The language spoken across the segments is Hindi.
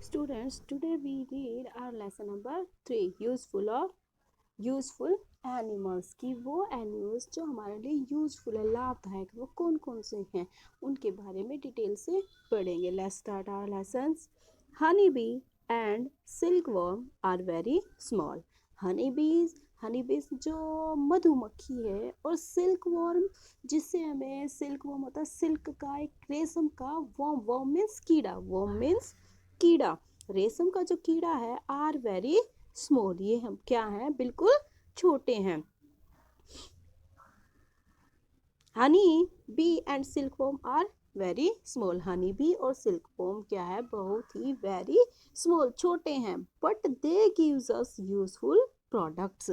Students, today we read our lesson number 3 useful animals की वो एनिमल्स जो हमारे लिए यूजफुल है, लाभदायक, वो कौन कौन से हैं उनके बारे में डिटेल से पढ़ेंगे. Let's start our lessons. Honey bee and silkworm are very small. Honey bees जो मधुमक्खी है और सिल्क वर्म जिससे हमें सिल्क वर्म होता है सिल्क का एक रेशम का वर्म मीन्स कीड़ा. रेशम का जो कीड़ा है आर वेरी स्मॉल, ये हम क्या है बिल्कुल छोटे हैं. Honey bee and silkworm are very small. Honey bee और सिल्क वर्म क्या है, बहुत ही वेरी स्मॉल, छोटे हैं. But they gives us useful products.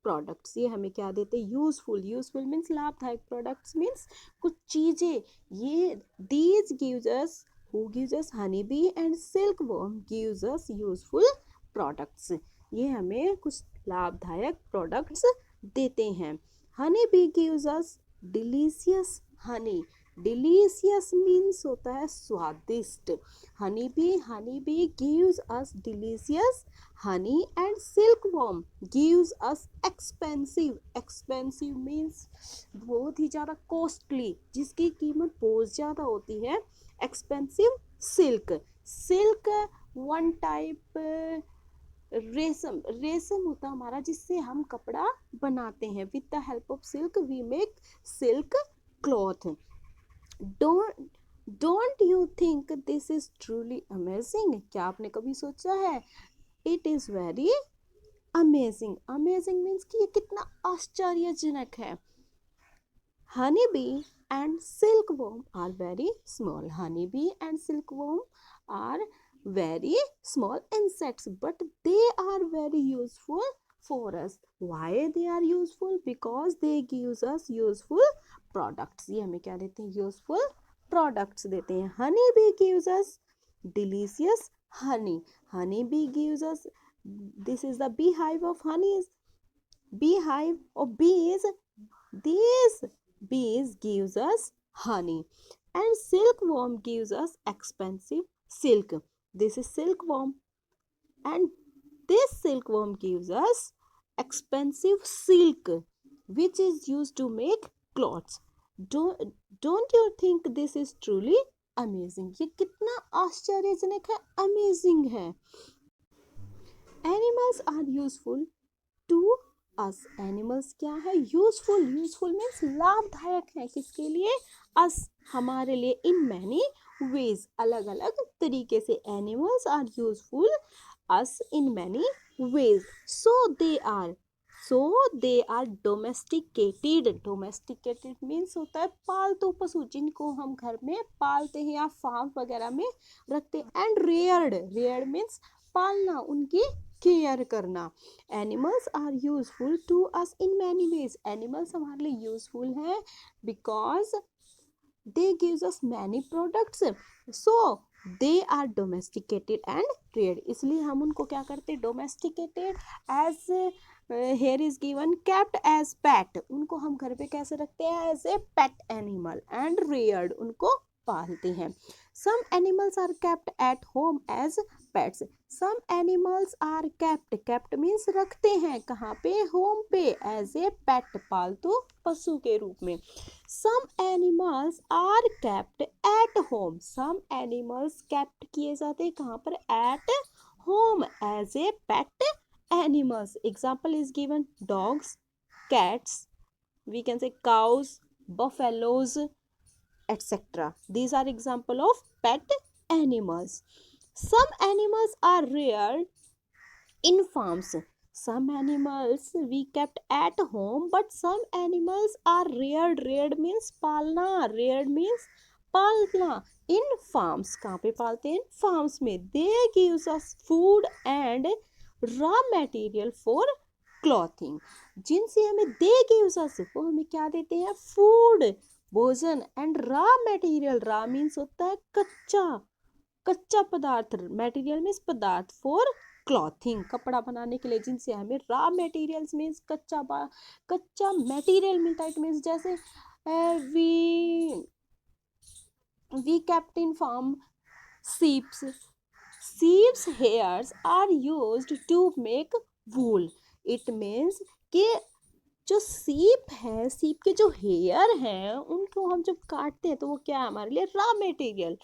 Products ये हमें क्या देते हैं, यूजफुल मीन्स लाभदायक, प्रोडक्ट्स मीन्स कुछ चीजें. ये these gives us, who gives us honey bee and silkworm gives us useful products. ये हमें कुछ लाभदायक प्रोडक्ट्स देते हैं. Honey B gives us delicious Honey. Delicious means होता है स्वादिष्ट. Honey bee gives us delicious honey and silkworm gives us expensive means बहुत ही ज़्यादा कॉस्टली, जिसकी कीमत बहुत ज़्यादा होती है. एक्सपेंसिव सिल्क वन टाइप रेशम होता है हमारा, जिससे हम कपड़ा बनाते हैं. With the help of silk we make silk cloth. Don't you think this is truly amazing. क्या आपने कभी सोचा है, it is very amazing. Amazing means कि ये कितना आश्चर्यजनक है. Honey bee and silkworm are very small. Honey bee and silkworm are very small insects, but they are very useful for us. Why they are useful? Because they gives us useful products. ये हमें क्या देते हैं, useful products देते हैं. Honey bee gives us delicious honey. Honey bee gives us, this is the beehive of honey. Beehive of bees. These bees gives us honey, and silkworm gives us expensive silk. This is silkworm, and this silkworm gives us expensive silk, which is used to make clothes. Don't you think this is truly amazing? ये कितना आश्चर्यजनक है, अमेजिंग है. Animals are useful to us. Animals क्या है, यूजफुल मीन्स लाभदायक है. किसके लिए, अस, हमारे लिए. इन मैनी वेज, अलग अलग तरीके से. Animals are useful us in many ways. So they are domesticated means होता है पालतू पशु, जिनको हम घर में पालते हैं या फार्म वगैरह में रखते हैं. एंड रेयर्ड मीन्स पालना, उनकी केयर करना. Animals are useful to us in many ways. Animals हमारे लिए यूजफुल हैं because they gives us many products. So they are domesticated and trade. इसलिए हम उनको क्या करते हैं, domesticated as here is given kept as pet. उनको हम घर पे कैसे रखते हैं, as a pet animal. And reared, उनको पालते हैं. Some animals are kept at home as pets. Some animals are kept means रखते हैं, कहाँ पे, होम पे, एज ए पेट, पालतू पशु के रूप में. Some animals are kept at home. Some animals kept किए जाते हैं कहाँ पर, at home, as a pet animals. Example is given, dogs, cats, we can say cows, buffaloes, etc. These are example of pet animals. Some animals are reared in farms. Some animals we kept at home, but some animals are reared. Reared means पालना, reared means पालना. In farms, कहाँ पे पालते हैं, farms में. They gives us food and raw material for clothing. जिनसे हमें दे गिव्स अस, वो हमें क्या देते हैं, फूड, भोजन. And raw material, raw means होता है कच्चा पदार्थ, मटेरियल मीन्स पदार्थ, फॉर क्लॉथिंग, कपड़ा बनाने के लिए. जिनसे हमें रॉ मटेरियल्स मीन्स कच्चा मटेरियल मिलता है. इट मीन्स जैसे we we kept in farm sheep. Sheep's hairs are used to make wool. It means कि जो सीप है, सीप के जो हेयर हैं उनको हम जब काटते हैं तो वो क्या है हमारे लिए raw material,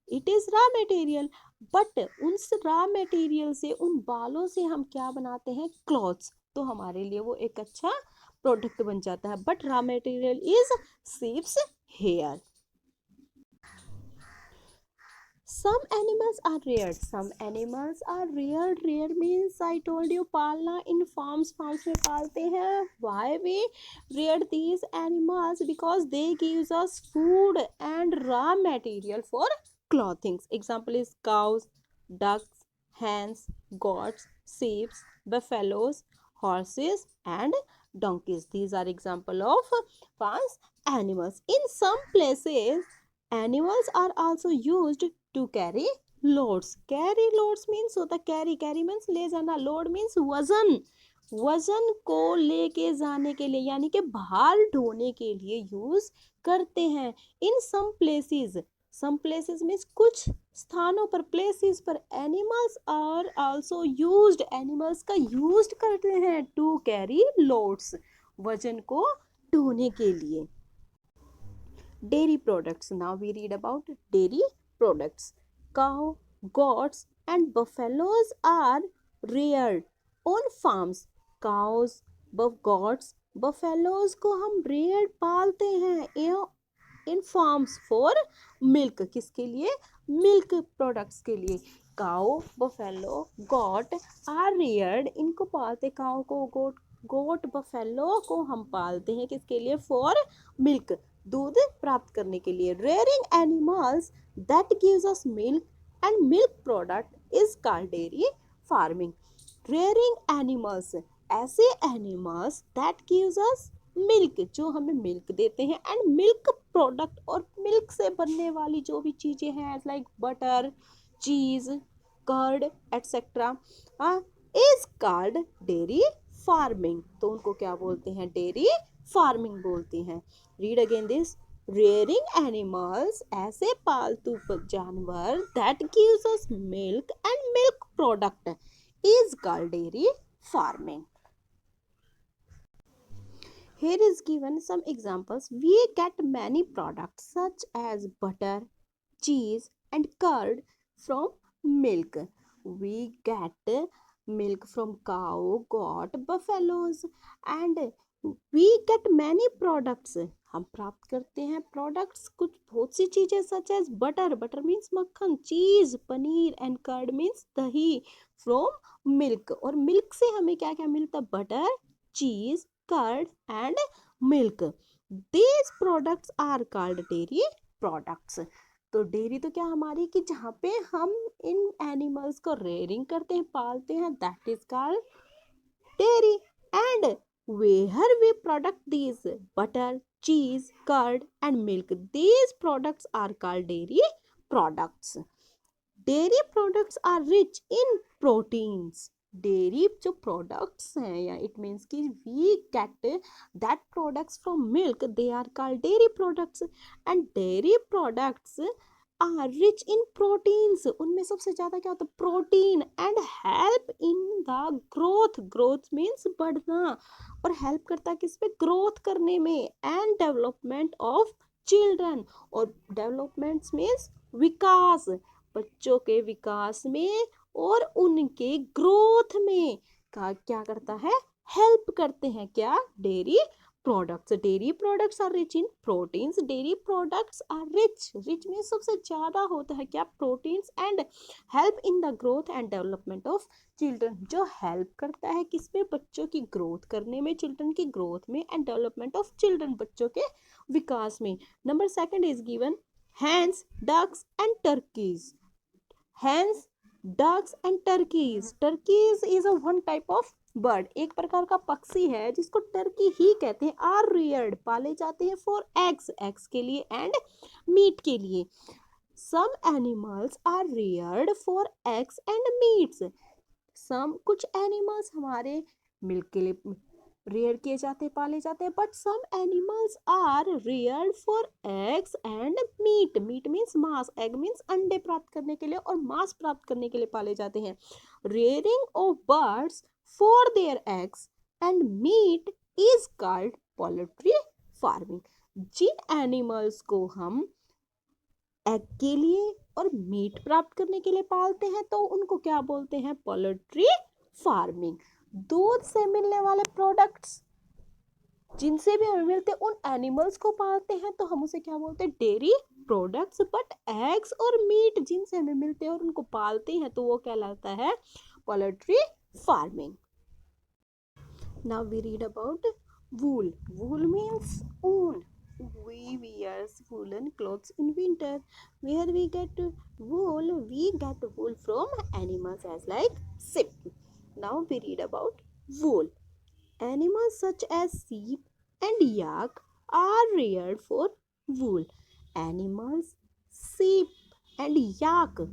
it is raw material. But उस रॉ मटेरियल से, उन बालों से हम क्या बनाते हैं, क्लॉथ्स, तो हमारे लिए वो एक अच्छा प्रोडक्ट बन जाता है। But raw material is sheep's hair. Some animals are reared. Some animals are reared. Reared means I told you पालना in farms. Farms में पालते हैं. Why we reared these animals? Because they gives us food and raw material for clothing. Example is cows, ducks, hens, goats, sheep, buffaloes, horses, and donkeys. These are example of farms animals. In some places, animals are also used to carry loads. Carry loads means होता carry means ले जाना, load means वजन, वजन को लेके जाने के लिए यानी कि भार ढोने के लिए यूज करते हैं। इन some places means कुछ स्थानों पर, places पर animals are also used, animals का यूज करते हैं to carry loads, वजन को ढोने के लिए। Dairy products. Now we read about dairy products. Cow, goats, and buffaloes are reared on farms. Cows, goats, buffaloes को हम reared पालते हैं in farms for milk. किसके लिए? Milk products के लिए। Cow, buffalo, goat are reared. इनको पालते, cow को, goat, buffalo को हम पालते हैं किसके लिए? For milk, दूध प्राप्त करने के लिए। Rearing animals that gives us milk and milk product is called dairy farming. Rearing animals, ऐसे animals that gives us milk, जो हमें मिल्क देते हैं, एंड मिल्क प्रोडक्ट, और मिल्क से बनने वाली जो भी चीजें हैं like butter, cheese, curd etcetera is called dairy farming. तो उनको क्या बोलते हैं? डेयरी फार्मिंग बोलते हैं। Read again this. Rearing animals, ऐसे पालतू जानवर, that gives us milk and milk product is called dairy farming. Here is given some examples. We get many products such as butter, cheese, and curd from milk. We get milk from cow, goat, buffaloes, and we get many products. हम प्राप्त करते हैं products, कुछ बहुत सी चीजें such as butter means मक्खन, cheese paneer, and curd means दही from milk। और milk से हमें क्या क्या मिलता? butter, cheese, curd and milk. These products are called dairy products. तो डेयरी तो क्या हमारी कि जहाँ पे हम इन एनिमल्स को रेयरिंग करते हैं, पालते हैं, that is called dairy. And where we product these butter, cheese, curd and milk, these products are called dairy products. Dairy products are rich in proteins. Dairy जो प्रोडक्ट्स हैं, या इट मीन्स कि we get that products from milk, they are called dairy products. And dairy products are rich in proteins, उनमें सबसे ज़्यादा क्या होता है? Protein. And help in the growth, growth means बढ़ना, और हेल्प करता है किस पे? ग्रोथ करने में। एंड डेवलपमेंट ऑफ चिल्ड्रन, और डेवलपमेंट मीन्स विकास, बच्चों के विकास में और उनके ग्रोथ में क्या करता है? हेल्प करते हैं। क्या? Dairy products. Dairy products are rich in proteins. Dairy products are rich में सबसे ज्यादा होता है क्या? Proteins. And help in the growth and development of children, जो हेल्प करता है किसमें? बच्चों की ग्रोथ करने में, चिल्ड्रन की ग्रोथ में, एंड डेवलपमेंट ऑफ चिल्ड्रन, बच्चों के विकास में। Number second is given hens, ducks and turkeys. Hens, ducks and turkeys. Turkeys is a one type of bird. एक प्रकार का पक्षी है जिसको टर्की ही कहते हैं। Are reared, पाले जाते हैं for eggs, eggs के लिए, and meat के लिए। Some animals are reared for eggs and meats. Some, कुछ animals हमारे मिल्क के लिए रेयर किए जाते हैं, पाले जाते हैं, but some animals are reared for eggs and meat. Meat means मांस, एग मीन्स अंडे प्राप्त करने के लिए और मांस प्राप्त करने के लिए पाले जाते हैं। Rearing of birds for their eggs and meat is called poultry farming. जिन एनिमल्स को हम एग के लिए और मीट प्राप्त करने के लिए पालते हैं तो उनको क्या बोलते हैं? Poultry farming. दूध से मिलने वाले प्रोडक्ट्स जिनसे भी हमें मिलते हैं उन एनिमल्स को पालते हैं तो हम उसे क्या बोलते हैं? Dairy products. बट एग्स और मीट जिनसे हमें मिलते हैं और उनको पालते हैं तो वो कहलाता है poultry farming. Now we read about wool. Wool means wool. We wear woolen clothes in winter. Where we get wool? We get wool from animals as like sheep. Now we read about wool. Animals such as sheep and yak are reared for wool. Animals, sheep and yak.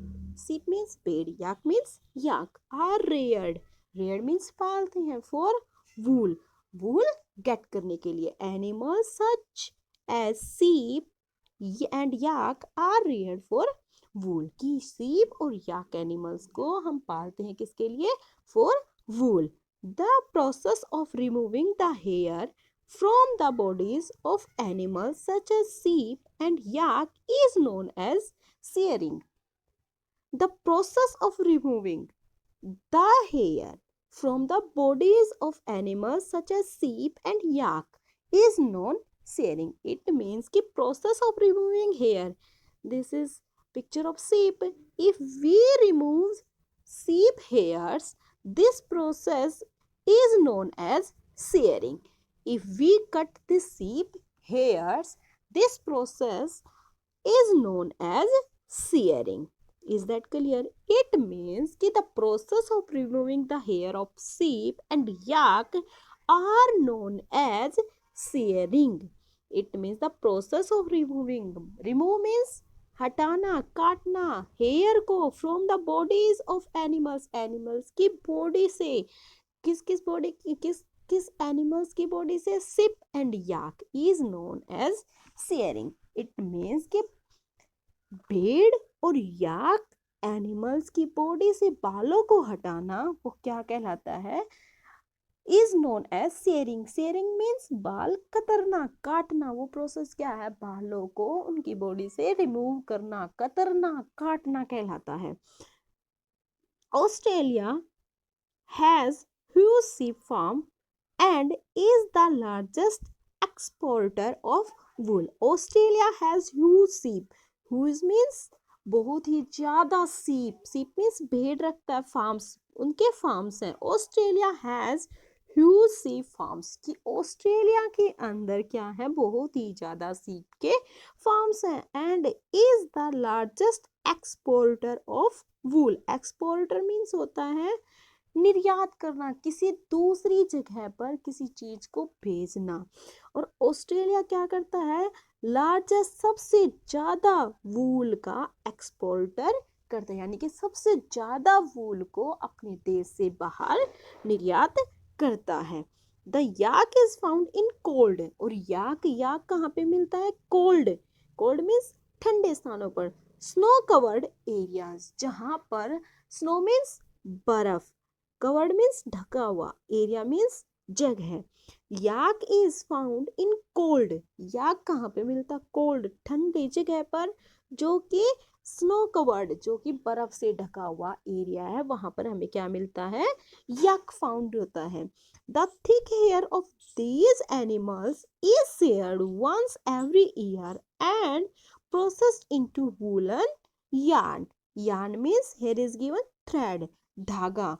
Sheep means paid, yak means yak. Are reared. Reared means पालते हैं for wool. Wool get करने के लिए. Animals such as sheep and yak are reared for wool. कि sheep और yak animals को हम पालते हैं किसके लिए? For wool. The process of removing the hair from the bodies of animals such as sheep and yak is known as shearing. The process of removing the hair from the bodies of animals such as sheep and yak is known shearing. It means कि process of removing hair. This is picture of sheep. If we remove sheep hairs, this process is known as shearing. If we cut the sheep hairs, this process is known as shearing. Is that clear? It means कि the process of removing the hair of sheep and yak are known as shearing. It means the process of removing. Remove means हटाना, काटना हेयर को from the bodies of animals, animals की बॉडी से. किस किस बॉडी की, किस किस एनिमल्स की बॉडी से? Sheep and yak is known as shearing. It means कि भेड़ और याक एनिमल्स की बॉडी से बालों को हटाना वो क्या कहलाता है? Is known as shearing. Shearing means बाल कतरना, काटना. वो प्रोसेस क्या है? बालों को उनकी बॉडी से रिमूव करना, कतरना, काटना कहलाता है. Australia has huge sheep farm and is the largest exporter of wool. Australia has huge sheep. Huge means बहुत ही ज्यादा. sheep, sheep means भेड़ रखता है, फार्म्स, उनके फार्म्स हैं. Australia has huge sheep farms. कि ऑस्ट्रेलिया के अंदर क्या है? बहुत ही ज्यादा sheep के फार्म्स हैं. And is the largest exporter of wool. Exporter means होता है निर्यात करना, किसी दूसरी जगह पर किसी चीज को भेजना. और ऑस्ट्रेलिया क्या करता है? लार्जेस्ट, सबसे ज्यादा वूल का एक्सपोर्टर करता है, यानी कि सबसे ज्यादा वूल को अपने देश से बाहर निर्यात करता है. The yak is found in cold. और याक, याक कहाँ पे मिलता है? कोल्ड. कोल्ड मीन्स ठंडे स्थानों पर. स्नो कवर्ड एरियाज, जहां पर स्नो मीन्स बर्फ, कवर्ड मीन्स ढका हुआ, एरिया मीन्स जगह. याक इज फाउंड इन कोल्ड. याक कहाँ पे मिलता? कोल्ड, ठंडी जगह पर, जो कि स्नो कवर्ड, जो कि बर्फ से ढका हुआ एरिया है, वहां पर हमें क्या मिलता है? याक फाउंड होता है. The thick hair of these animals is sheared once every year and processed into woollen yarn. Yarn means here is given thread, धागा.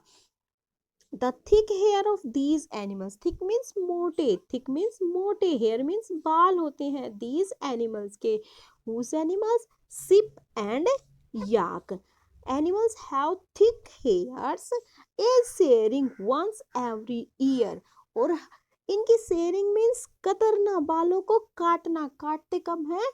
The thick hair of these animals, thick means मोटे, thick means मोटे, hair means बाल होते हैं these animals के. whose animals? sheep and yak. Animals have thick hairs is shearing once every year. और इनकी शेयरिंग मीन्स कतरना, बालों को काटना. काटते कब है?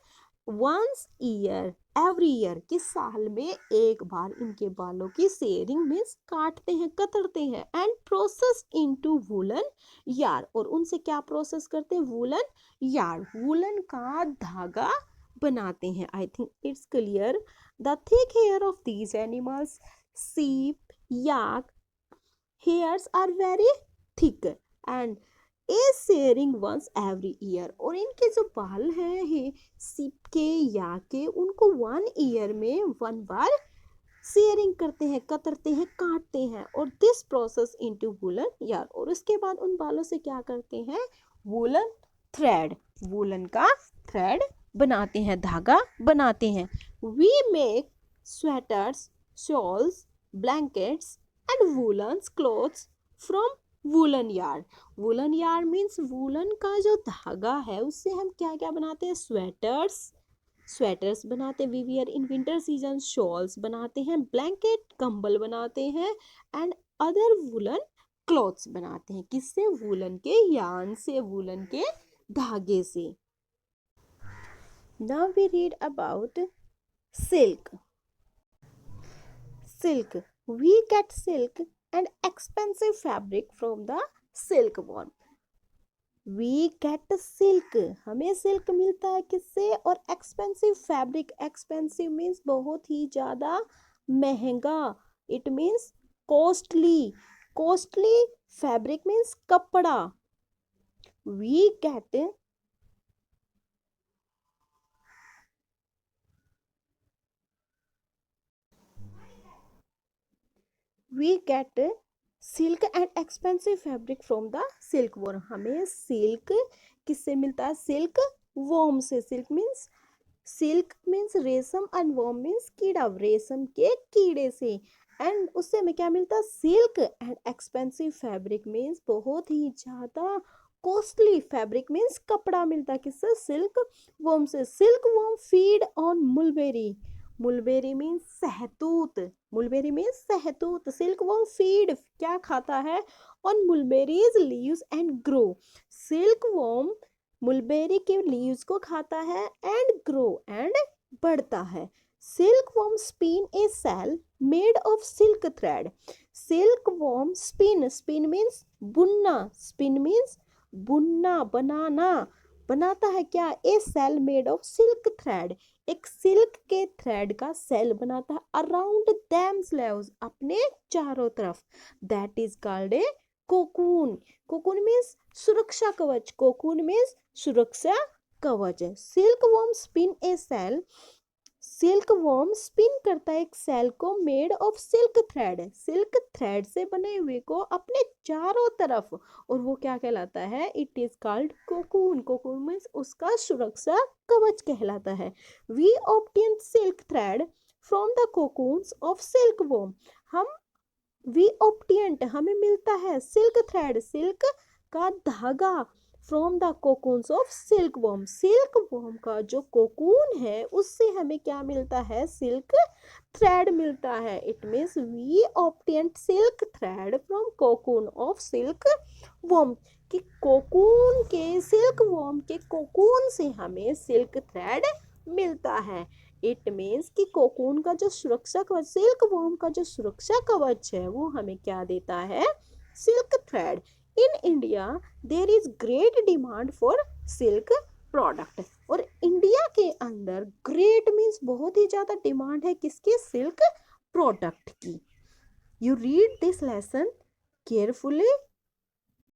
once year, एवरी ईयर, कि साल में एक बार इनके बालों की शेयरिंग मीन्स काटते हैं, कतरते हैं, and process into woollen yarn, और उनसे क्या प्रोसेस करते हैं, वूलन यार्न, वूलन का धागा बनाते हैं। I think it's clear. The thick hair of these animals, sheep, yak, hairs are very thick and is shearing once every year, और इनके जो बाल हैं सीप के या के, उनको 1 ईयर में 1 बार शेयरिंग करते हैं, कतरते हैं, काटते हैं, और this process into woollen yarn, और उसके बाद उन बालों से क्या करते हैं, वूलन थ्रेड, वूलन का थ्रेड बनाते हैं, धागा बनाते हैं। We make sweaters, shawls, blankets and woolen clothes from woolen yarn। woolen yarn means woollen का जो धागा है उससे हम क्या क्या बनाते हैं, स्वेटर्स बनाते हैं, we wear in winter season, shawls बनाते हैं, ब्लैंकेट कंबल बनाते हैं, एंड अदर वूलन क्लॉथ्स बनाते हैं, किससे, वूलन के यार्न से, वूलन के धागे से। Now we read about silk. Silk. We get silk and expensive fabric from the silkworm. We get silk. हमें सिल्क मिलता है किससे, और एक्सपेंसिव फैब्रिक, एक्सपेंसिव मीन्स बहुत ही ज़्यादा महंगा, it means costly, costly fabric means कपड़ा। We get silk and expensive fabric from the silk worm. हमें सिल्क किससे मिलता है, सिल्क वॉर्म से। सिल्क मीन्स रेशम एंड वॉर्म मीन्स कीड़ा, रेशम के कीड़े से, एंड उससे हमें क्या मिलता है, silk and expensive fabric means बहुत ही ज़्यादा कॉस्टली फैब्रिक मीन्स कपड़ा मिलता है, किससे, सिल्क वॉर्म से। Silkworm feed on mulberry, mulberry means सहतूत, मुलबेरी मीन्स सहतूत। सिल्क वॉर्म फीड क्या खाता है, on mulberries leaves and grow. Silkworm mulberry के लीव्स को खाता है एंड ग्रो एंड बढ़ता है। Silkworm spin a shell made of silk thread. Silkworm spin, spin means बुनना, स्पिन मीन्स बुनना, बनाना, बनाता है क्या, a shell made of silk thread, एक सिल्क के थ्रेड का सेल बनाता है, अराउंड देमसेल्व्स, अपने चारों तरफ, that is called a cocoon. Cocoon means सुरक्षा कवच, कोकून मीन्स सुरक्षा कवच है। Silkworm spin a shell, silkworm spin करता है एक सेल को, made of silk thread, silk thread से बने हुए को अपने चारों तरफ, और वो क्या कहलाता है, it is called cocoon. Cocoon means उसका सुरक्षा कवच कहलाता है। We obtain silk thread from the cocoons of silk worm. हम वी ऑब्टेन, हमें मिलता है सिल्क थ्रेड, सिल्क का धागा, from the cocoons of silk worm, silk worm का जो कोकून है उससे हमें क्या मिलता है, सिल्क थ्रेड मिलता है। It means we obtain silk thread from cocoon of silk worm, कि कोकून के, सिल्क वॉर्म के कोकून से हमें सिल्क थ्रेड मिलता है। इट मीन्स कि कोकून का जो सुरक्षा कवच, सिल्क वॉर्म का जो सुरक्षा कवच है वो हमें क्या देता है, silk thread. In India there is great demand for silk product, और इंडिया के अंदर ग्रेट मीन्स बहुत ही ज़्यादा डिमांड है किसकी, सिल्क प्रोडक्ट की। You read this lesson carefully